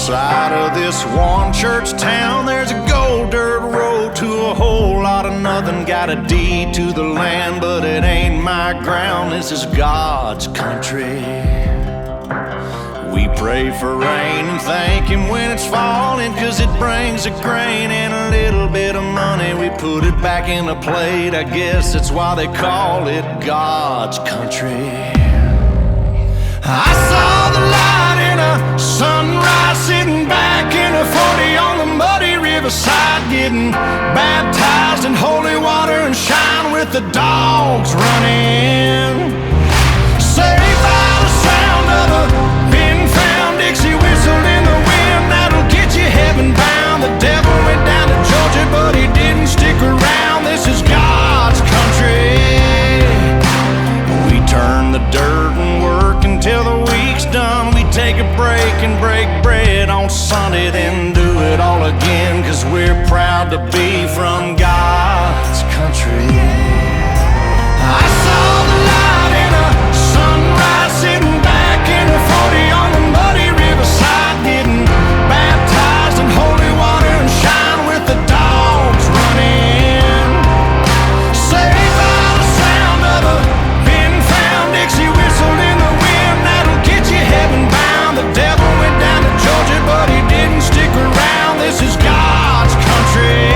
side of this one church town, there's a gold dirt road to a whole lot of nothing. Got a deed to the land, but it ain't my ground. This is God's country. We pray for rain and thank Him when it's falling, 'cause it brings a grain and a little bit of money. We put it back in a plate, I guess that's why they call it God's country. I saw the light in a sunrise, sitting back in a 40 on the muddy riverside, getting baptized in holy water and shine with the dogs running. Saved by the sound of a pin-found Dixie whistle in the wind, that'll get you heaven bound. The devil went down to Georgia, but he didn't stick around. This is God's country. We turn the dirt and work until the week's done. We take a break and break bread on Sunday, then do it all again, 'cause we're proud to be from God's country. I saw the light in a sunrise, sitting back in a 40 on the muddy riverside, getting baptized in holy water and shine with the dogs running. Saved by the sound of a pin-found Dixie whistle in the wind, that'll get you heaven bound. The devil went down to Georgia, but he didn't stick around. This is God's country.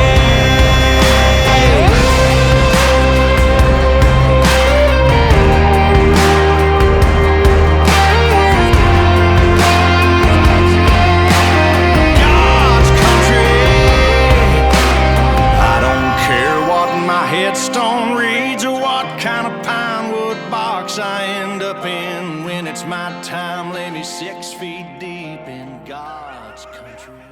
Headstone reads or what kind of pine wood box I end up in. When it's my time, lay me 6 feet deep in God's country.